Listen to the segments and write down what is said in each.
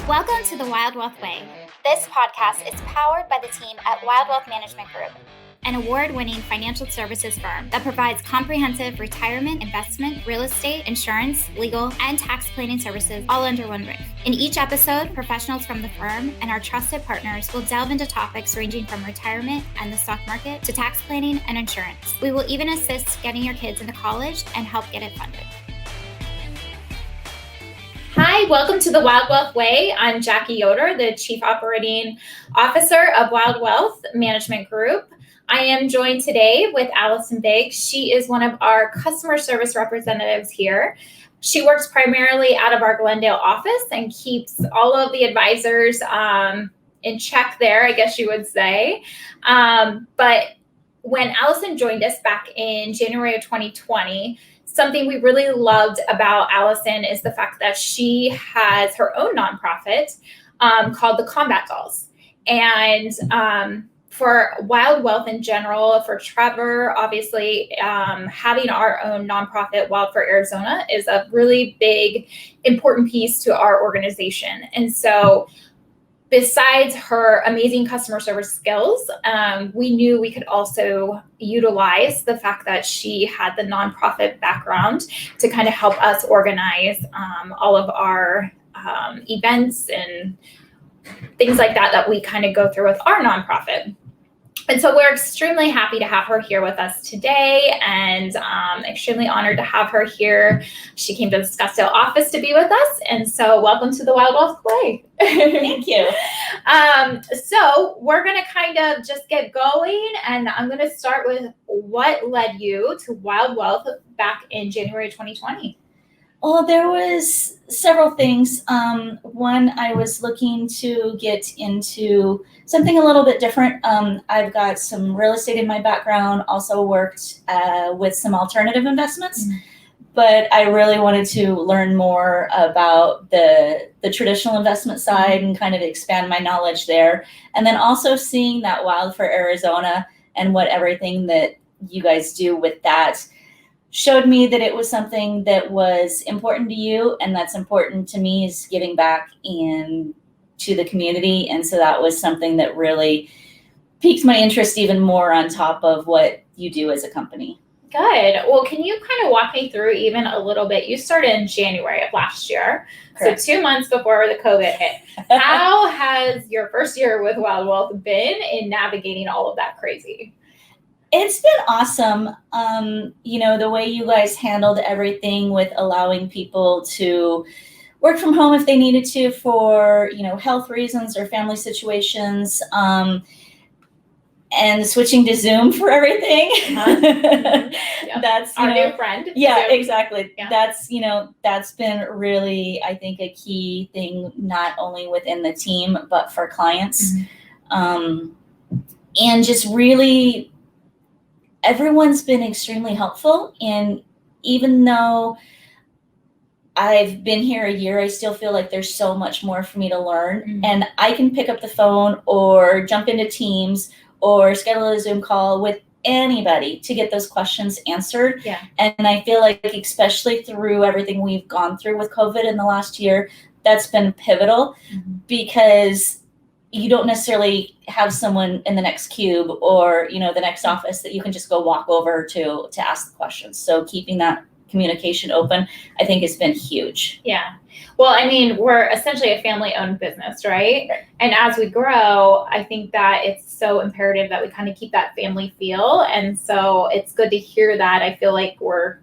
Welcome to the Wilde Wealth Way. This podcast is powered by the team at Wilde Wealth Management Group, an award-winning financial services firm that provides comprehensive retirement, investment, real estate, insurance, legal, and tax planning services all under one roof. In each episode, professionals from the firm and our trusted partners will delve into topics ranging from retirement and the stock market to tax planning and insurance. We will even assist getting your kids into college and help get it funded. Hi, welcome to the Wilde Wealth Way. I'm Jackie Yoder, the Chief Operating Officer of Wilde Wealth Management Group. I am joined today with Alison Biggs. She is one of our customer service representatives here. She works primarily out of our Glendale office and keeps all of the advisors in check there, I guess you would say. But when Alison joined us back in January of 2020, something we really loved about Alison is the fact that she has her own nonprofit called the Combat Dolls. And for Wilde Wealth in general, for Trevor, obviously, having our own nonprofit, Wild for Arizona, is a really big, important piece to our organization. And so besides her amazing customer service skills, we knew we could also utilize the fact that she had the nonprofit background to kind of help us organize all of our events and things like that we kind of go through with our nonprofit. And so we're extremely happy to have her here with us today, and extremely honored to have her here. She came to the Scottsdale office to be with us, and so welcome to the Wilde Wealth Way. Thank you. So we're going to kind of just get going, and I'm going to start with what led you to Wilde Wealth back in January 2020. Well, there was several things. One, I was looking to get into something a little bit different. I've got some real estate in my background, also worked with some alternative investments, but I really wanted to learn more about the traditional investment side and kind of expand my knowledge there. And then also seeing that Wild for Arizona and what everything that you guys do with that showed me that it was something that was important to you, and that's important to me, is giving back in to the community. And so that was something that really piqued my interest even more on top of what you do as a company. Good. Well, can you kind of walk me through even a little bit? You started in January of last year, correct. So 2 months before the COVID hit. How has your first year with Wilde Wealth been in navigating all of that crazy? It's been awesome. The way you guys handled everything with allowing people to work from home if they needed to for, health reasons or family situations, and switching to Zoom for everything. Yep. That's our new friend. Yeah, Zoom. Exactly. Yeah. That's been really, I think, a key thing, not only within the team, but for clients. And just really, everyone's been extremely helpful. And even though I've been here a year, I still feel like there's so much more for me to learn. And I can pick up the phone or jump into Teams or schedule a Zoom call with anybody to get those questions answered. Yeah. And I feel like, especially through everything we've gone through with COVID in the last year, that's been pivotal, because you don't necessarily have someone in the next cube or, the next office that you can just go walk over to ask the questions. So keeping that communication open, I think, has been huge. Yeah. Well, I mean, we're essentially a family-owned business, right? And as we grow, I think that it's so imperative that we kind of keep that family feel. And so it's good to hear that. I feel like we're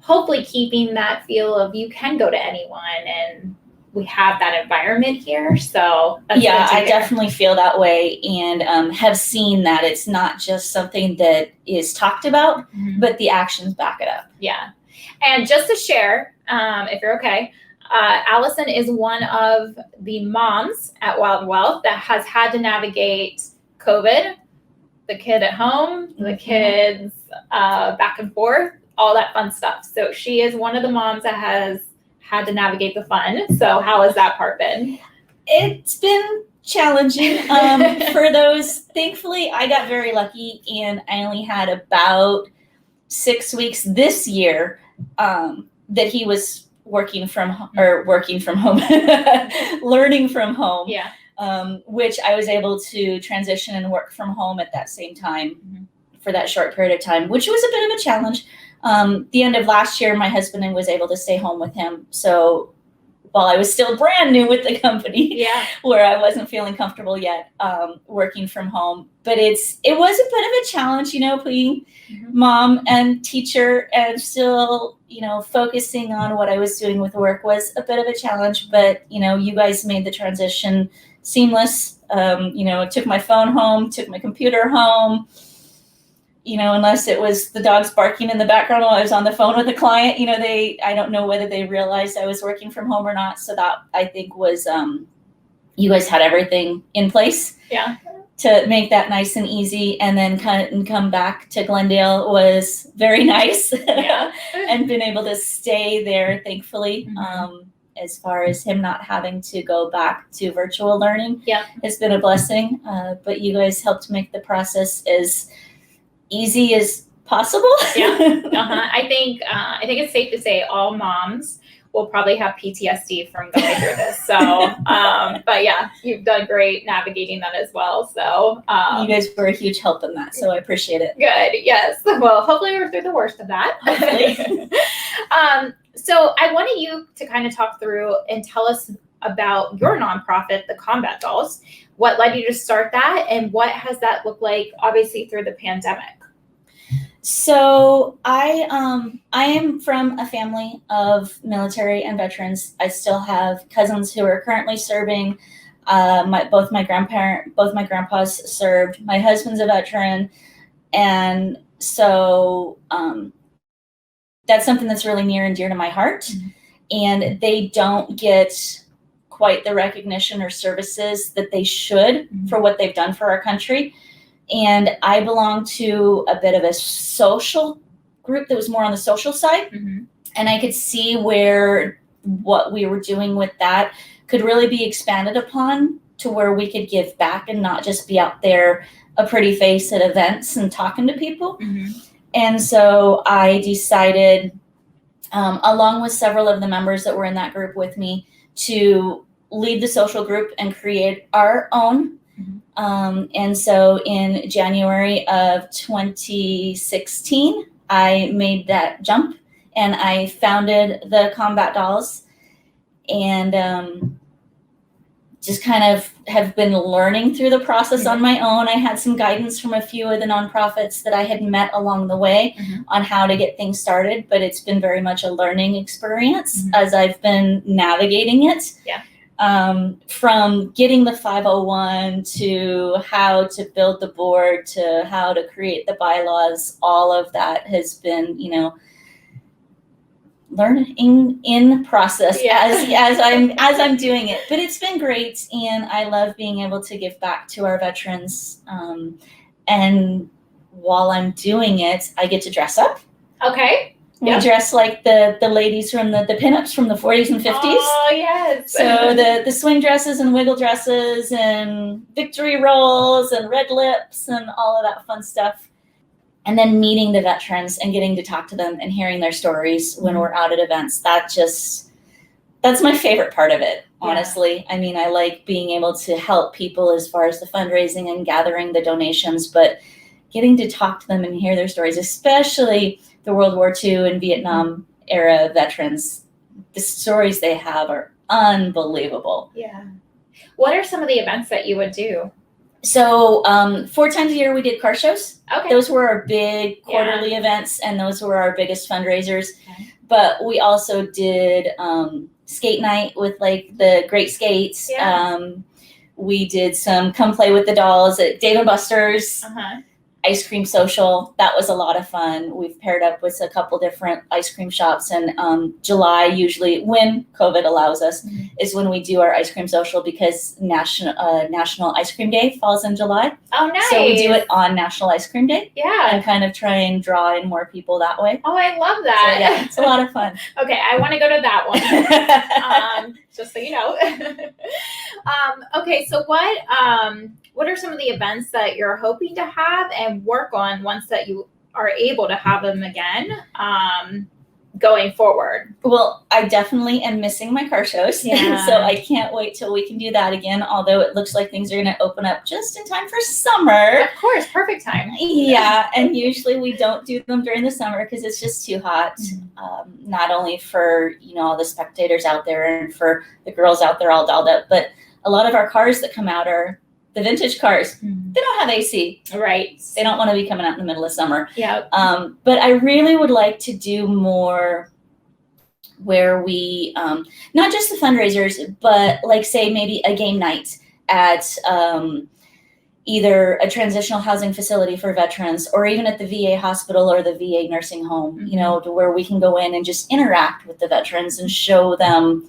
hopefully keeping that feel of you can go to anyone, and we have that environment here. So that's I definitely feel that way, and have seen that it's not just something that is talked about, but the actions back it up. Yeah. And just to share, if you're okay, Alison is one of the moms at Wilde Wealth that has had to navigate COVID, the kid at home, the kids back and forth, all that fun stuff. So she is one of the moms that has had to navigate the fun. So how has that part been? It's been challenging for those. Thankfully, I got very lucky, and I only had about 6 weeks this year that he was working from home, learning from home. Yeah. Which I was able to transition and work from home at that same time for that short period of time, which was a bit of a challenge. The end of last year, my husband was able to stay home with him. So while I was still brand new with the company, where I wasn't feeling comfortable yet, working from home, but it was a bit of a challenge, being mom and teacher and still, focusing on what I was doing with work was a bit of a challenge, but, you guys made the transition seamless. Took my phone home, took my computer home, unless it was the dogs barking in the background while I was on the phone with a client, I don't know whether they realized I was working from home or not. So that I think was, you guys had everything in place to make that nice and easy. And then come back to Glendale was very nice and been able to stay there, thankfully. As far as him not having to go back to virtual learning, it's been a blessing. But you guys helped make the process as easy as possible. I think it's safe to say all moms will probably have PTSD from going through this. So, but yeah, you've done great navigating that as well. So, you guys were a huge help in that. So I appreciate it. Good. Yes. Well, hopefully we're through the worst of that. Hopefully. So I wanted you to kind of talk through and tell us about your nonprofit, the Combat Dolls. What led you to start that, and what has that looked like, obviously, through the pandemic? So I am from a family of military and veterans. I still have cousins who are currently serving. Both my grandpas served. My husband's a veteran, and so that's something that's really near and dear to my heart. And they don't get quite the recognition or services that they should for what they've done for our country. And I belong to a bit of a social group that was more on the social side. And I could see where what we were doing with that could really be expanded upon to where we could give back and not just be out there a pretty face at events and talking to people. And so I decided, along with several of the members that were in that group with me, to lead the social group and create our own. And so in January of 2016, I made that jump and I founded the Combat Dolls, and just kind of have been learning through the process on my own. I had some guidance from a few of the nonprofits that I had met along the way on how to get things started, but it's been very much a learning experience as I've been navigating it. From getting the 501 to how to build the board to how to create the bylaws, all of that has been, learning in process as I'm doing it. But it's been great, and I love being able to give back to our veterans. And while I'm doing it, I get to dress up. Okay. We dress like the ladies from the pinups from the 40s and 50s. Oh, yes. So the swing dresses and wiggle dresses and victory rolls and red lips and all of that fun stuff. And then meeting the veterans and getting to talk to them and hearing their stories when we're out at events. That's my favorite part of it, honestly. I mean, I like being able to help people as far as the fundraising and gathering the donations, but getting to talk to them and hear their stories, especially the World War II and Vietnam era veterans, the stories they have are unbelievable. Yeah. What are some of the events that you would do? So 4 times a year we did car shows. Okay. Those were our big quarterly events, and those were our biggest fundraisers. Okay. But we also did skate night with like the Great Skates. We did some come play with the dolls at Dave & Buster's. Ice cream social. That was a lot of fun. We've paired up with a couple different ice cream shops, and July, usually when COVID allows us, is when we do our ice cream social, because National Ice Cream Day falls in July. Oh, nice. So we do it on National Ice Cream Day. Yeah. And kind of try and draw in more people that way. Oh, I love that. So, yeah, it's a lot of fun. Okay, I want to go to that one. Just so you know. Okay, so what are some of the events that you're hoping to have and work on once that you are able to have them again? going forward? Well, I definitely am missing my car shows. Yeah. So I can't wait till we can do that again, although it looks like things are going to open up just in time for summer. Of course, perfect time. Yeah, and usually we don't do them during the summer because it's just too hot. Not only for, all the spectators out there and for the girls out there all dolled up, but a lot of our cars that come out are the vintage cars. They don't have AC. Right. They don't want to be coming out in the middle of summer. Yeah. But I really would like to do more where we, not just the fundraisers, but like say maybe a game night at either a transitional housing facility for veterans or even at the VA hospital or the VA nursing home, to where we can go in and just interact with the veterans and show them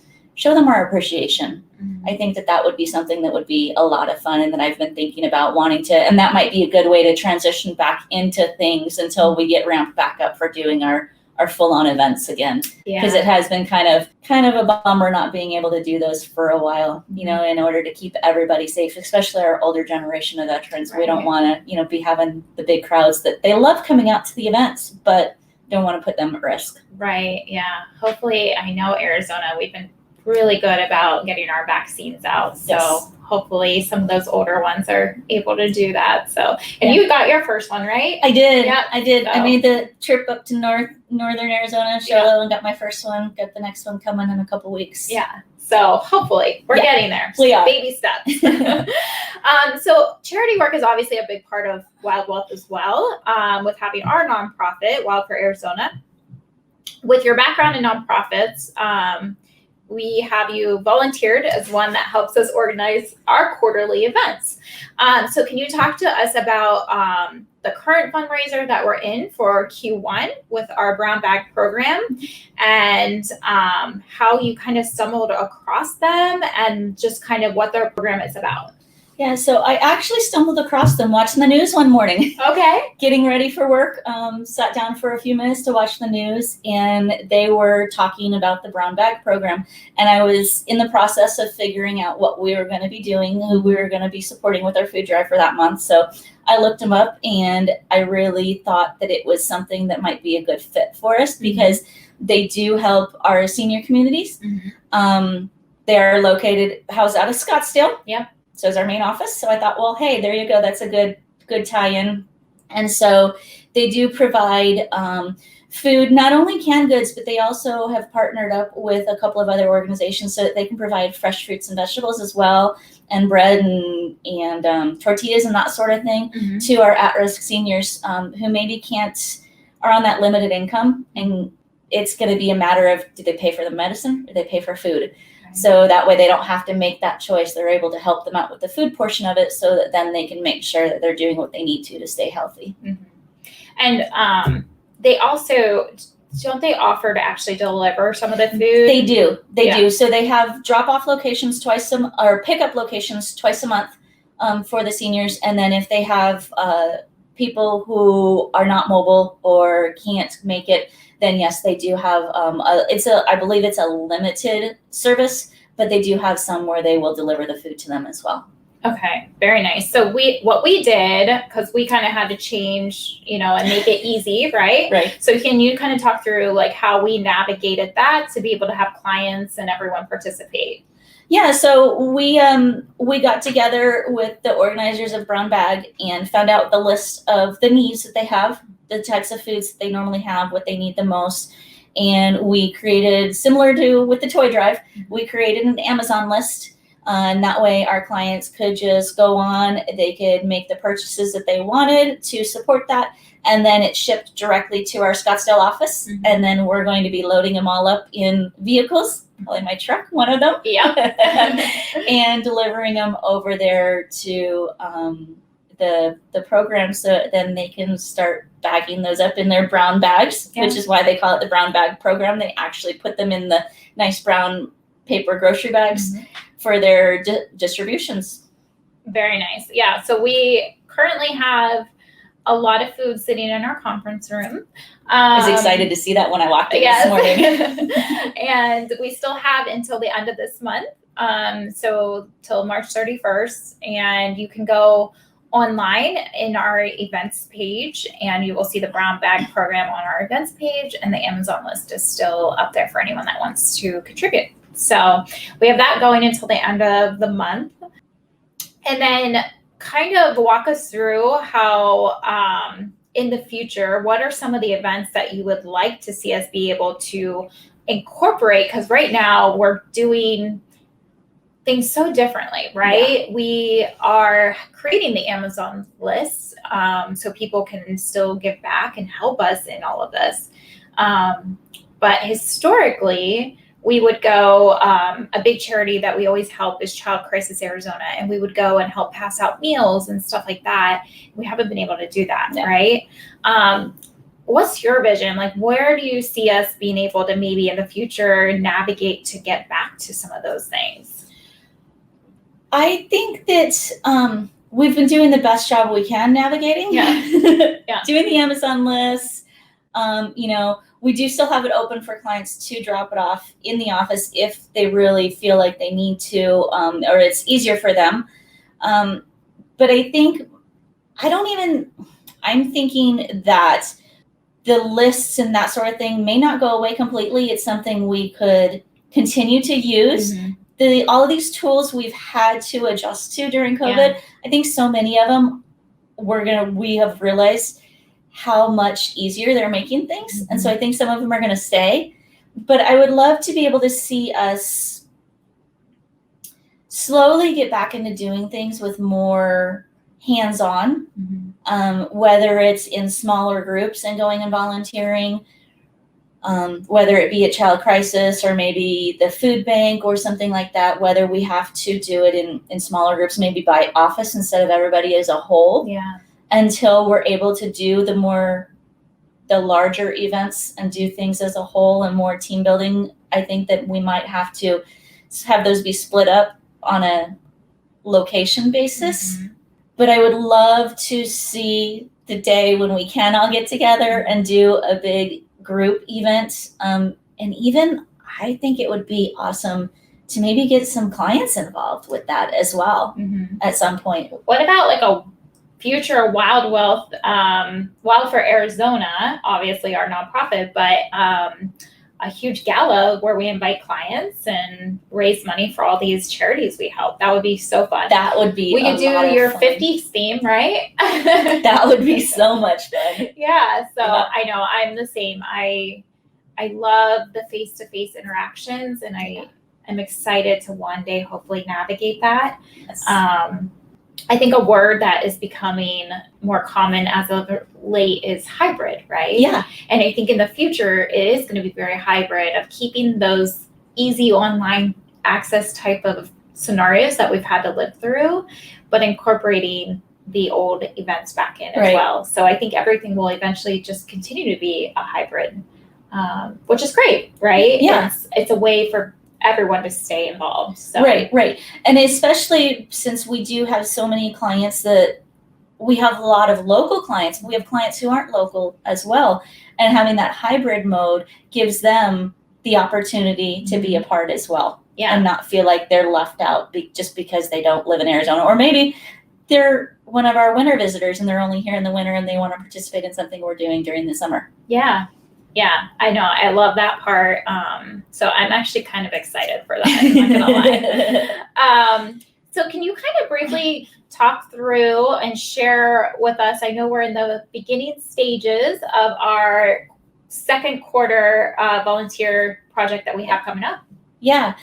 our appreciation. I think that would be something that would be a lot of fun and that I've been thinking about wanting to, and that might be a good way to transition back into things until we get ramped back up for doing our full-on events again. Because it has been kind of a bummer not being able to do those for a while, in order to keep everybody safe, especially our older generation of veterans. Right. We don't want to, be having the big crowds that they love coming out to the events, but don't want to put them at risk. Right. Yeah. Hopefully, I know Arizona, we've been really good about getting our vaccines out. So Yes. Hopefully some of those older ones are able to do that. So, and you got your first one, right? I did. Yeah. I did. So. I made the trip up to northern Arizona, Charlotte, and got my first one. Got the next one coming in a couple weeks. Yeah. So hopefully we're getting there. We are. Baby steps. So charity work is obviously a big part of Wilde Wealth as well, with having our nonprofit, Wild for Arizona. With your background in nonprofits, we have you volunteered as one that helps us organize our quarterly events. So can you talk to us about the current fundraiser that we're in for Q1 with our brown bag program and how you kind of stumbled across them and just kind of what their program is about? Yeah, so I actually stumbled across them watching the news one morning. Okay. Getting ready for work, sat down for a few minutes to watch the news, and they were talking about the brown bag program. And I was in the process of figuring out what we were going to be doing, who we were going to be supporting with our food drive for that month. So I looked them up, and I really thought that it was something that might be a good fit for us because they do help our senior communities. They're housed out of Scottsdale. Yep. So is our main office. So I thought, well, hey, there you go. That's a good tie-in. And so they do provide food, not only canned goods, but they also have partnered up with a couple of other organizations so that they can provide fresh fruits and vegetables as well, and bread and tortillas and that sort of thing to our at-risk seniors who maybe are on that limited income. And it's going to be a matter of, do they pay for the medicine or do they pay for food? So that way they don't have to make that choice. They're able to help them out with the food portion of it so that then they can make sure that they're doing what they need to stay healthy. And they also, don't they offer to actually deliver some of the food? They do. They do. So they have drop-off locations or pickup locations twice a month for the seniors. And then if they have people who are not mobile or can't make it, then yes, they do have, I believe it's a limited service, but they do have some where they will deliver the food to them as well. Okay, very nice. So what we did, because we kind of had to change, and make it easy, right? Right. So can you kind of talk through like how we navigated that to be able to have clients and everyone participate? Yeah, so we got together with the organizers of Brown Bag and found out the list of the needs that they have, the types of foods that they normally have, what they need the most. And we created, similar to with the toy drive, we created an Amazon list. And that way our clients could just go on, they could make the purchases that they wanted to support that. And then it's shipped directly to our Scottsdale office. And then we're going to be loading them all up in vehicles, probably my truck, one of them. Yeah. And delivering them over there to the program so that then they can start bagging those up in their brown bags, which is why they call it the brown bag program. They actually put them in the nice brown paper grocery bags for their distributions. Very nice. Yeah. So we currently have a lot of food sitting in our conference room. I was excited to see that when I walked in this morning. And we still have until the end of this month. So till March 31st, and you can go online in our events page, and you will see the brown bag program on our events page, and the Amazon list is still up there for anyone that wants to contribute. So we have that going until the end of the month. And then kind of walk us through how in the future, what are some of the events that you would like to see us be able to incorporate? Because right now we're doing things so differently, right? Yeah. We are creating the Amazon lists so people can still give back and help us in all of this. But historically, we would go, a big charity that we always help is Child Crisis Arizona, and we would go and help pass out meals and stuff like that. We haven't been able to do that, right? What's your vision? Like, where do you see us being able to maybe in the future navigate to get back to some of those things? I think that we've been doing the best job we can navigating. Yeah. Doing the Amazon lists. We do still have it open for clients to drop it off in the office if they really feel like they need to, or it's easier for them. But I think I'm thinking that the lists and that sort of thing may not go away completely. It's something we could continue to use. Mm-hmm. All of these tools we've had to adjust to during COVID, I think so many of them we have realized how much easier they're making things. Mm-hmm. And so I think some of them are going to stay. But I would love to be able to see us slowly get back into doing things with more hands-on, whether it's in smaller groups and going and volunteering, whether it be a child crisis or maybe the food bank or something like that, whether we have to do it in smaller groups, maybe by office instead of everybody as a whole, until we're able to do the larger events and do things as a whole and more team building. I think that we might have to have those be split up on a location basis. Mm-hmm. But I would love to see the day when we can all get together and do a big group event. And even I think it would be awesome to maybe get some clients involved with that as well at some point. What about like a future Wilde Wealth, Wild for Arizona, obviously our nonprofit, but a huge gala where we invite clients and raise money for all these charities we help? That would be so fun. That would be We could do your 50s theme, right? That would be so much fun. Yeah. So I know I'm the same. I love the face-to-face interactions, and I'm excited to one day hopefully navigate that. Yes. I think a word that is becoming more common as of late is hybrid, right? Yeah. And I think in the future, it is going to be very hybrid of keeping those easy online access type of scenarios that we've had to live through, but incorporating the old events back in as well. So I think everything will eventually just continue to be a hybrid, which is great, right? Yeah. It's a way for everyone to stay involved. So. Right. And especially since we do have so many clients that we have a lot of local clients. We have clients who aren't local as well. And having that hybrid mode gives them the opportunity to be a part as well. Yeah. And not feel like they're left out just because they don't live in Arizona. Or maybe they're one of our winter visitors and they're only here in the winter and they want to participate in something we're doing during the summer. Yeah, I know. I love that part. So I'm actually kind of excited for that. I'm not gonna lie. So can you kind of briefly talk through and share with us? I know we're in the beginning stages of our second quarter volunteer project that we have coming up. Yeah,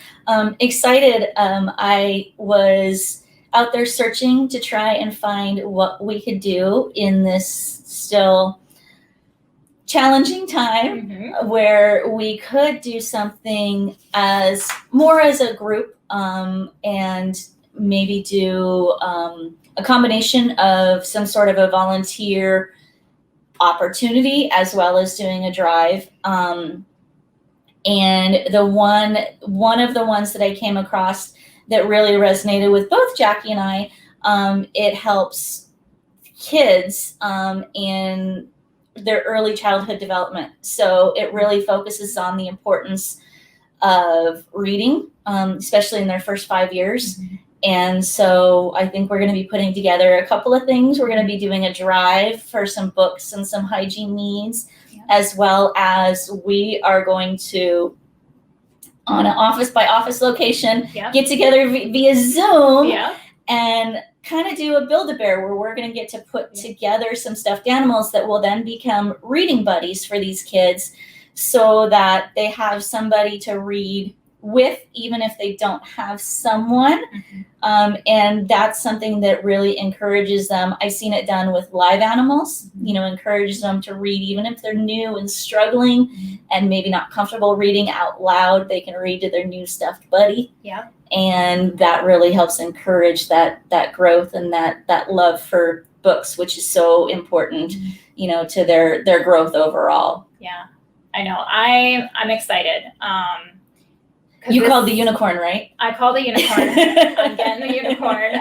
excited. I was out there searching to try and find what we could do in this still challenging time where we could do something as a group and maybe do a combination of some sort of a volunteer opportunity as well as doing a drive. And the one of the ones that I came across that really resonated with both Jackie and I, it helps kids in their early childhood development. So it really focuses on the importance of reading, especially in their first 5 years, And so I think we're going to be putting together a couple of things. We're going to be doing a drive for some books and some hygiene needs, as well as we are going to, on an office by office location, get together via Zoom and kind of do a Build-A-Bear where we're going to get to put together some stuffed animals that will then become reading buddies for these kids so that they have somebody to read with, even if they don't have someone. And that's something that really encourages them. I've seen it done with live animals, encourages them to read, even if they're new and struggling and maybe not comfortable reading out loud, they can read to their new stuffed buddy. And that really helps encourage that growth and that love for books, which is so important, to their growth overall. I know. I'm excited. You called the unicorn, right? I call the unicorn. I'm getting the unicorn.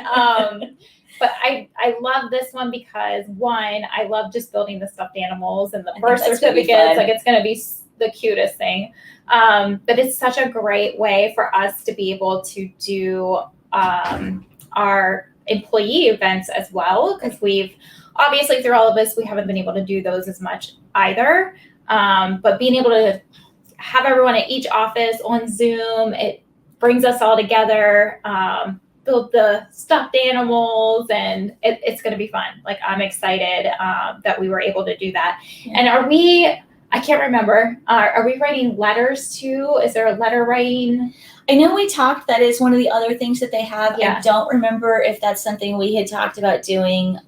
But I love this one because, one, I love just building the stuffed animals and the birth certificates. Like, it's going to be the cutest thing. But it's such a great way for us to be able to do our employee events as well, because we've obviously, through all of this, we haven't been able to do those as much either. But being able to have everyone at each office on Zoom, it brings us all together, build the stuffed animals, and it's going to be fun. Like, I'm excited that we were able to do that. And I can't remember, are we writing letters too? Is there a letter writing? I know we talked, that is one of the other things that they have. I don't remember if that's something we had talked about doing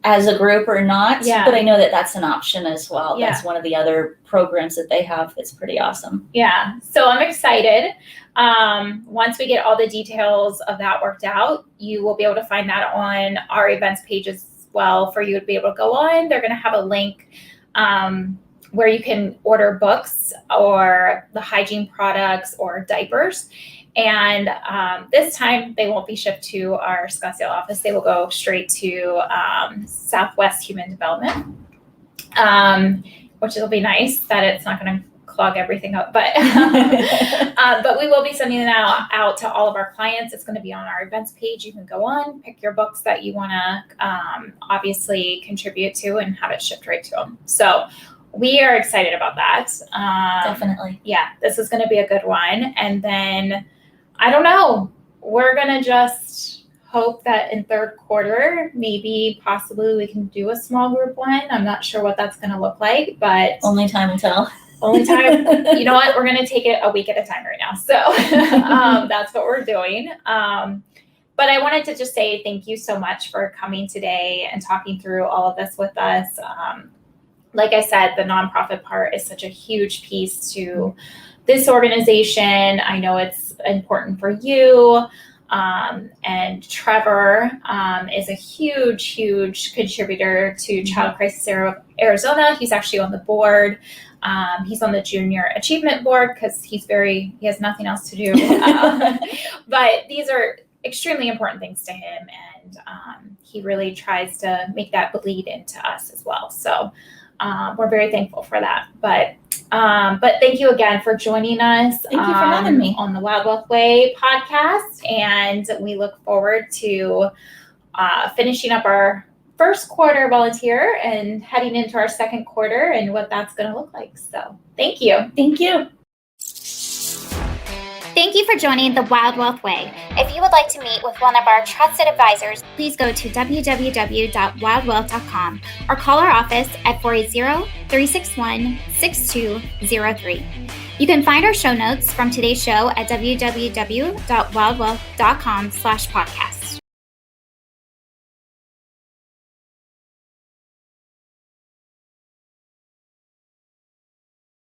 as a group or not, but I know that that's an option as well. That's one of the other programs that they have that's pretty awesome. So I'm excited. Once we get all the details of that worked out, you will be able to find that on our events page as well for you to be able to go on. They're going to have a link where you can order books or the hygiene products or diapers. And this time they won't be shipped to our Scottsdale office. They will go straight to Southwest Human Development, which will be nice that it's not going to clog everything up. But but we will be sending it out to all of our clients. It's going to be on our events page. You can go on, pick your books that you want to obviously contribute to, and have it shipped right to them. So we are excited about that. Definitely. This is going to be a good one. And then, I don't know, we're going to just hope that in third quarter, maybe possibly we can do a small group one. I'm not sure what that's going to look like, but only time will tell. Only time. You know what? We're going to take it a week at a time right now. So that's what we're doing. But I wanted to just say thank you so much for coming today and talking through all of this with us. Like I said, the nonprofit part is such a huge piece to this organization. I know it's important for you. And Trevor is a huge, huge contributor to Child Crisis Arizona. He's actually on the board. He's on the Junior Achievement Board because he has nothing else to do. But these are extremely important things to him. And he really tries to make that bleed into us as well. So we're very thankful for that. But thank you again for joining us. Thank you for having me on the Wilde Wealth Way podcast. And we look forward to finishing up our first quarter volunteer and heading into our second quarter and what that's going to look like. So thank you. Thank you. Thank you for joining the Wilde Wealth Way. If you would like to meet with one of our trusted advisors, please go to www.wildewealth.com or call our office at 480-361-6203. You can find our show notes from today's show at www.wildewealth.com/podcast.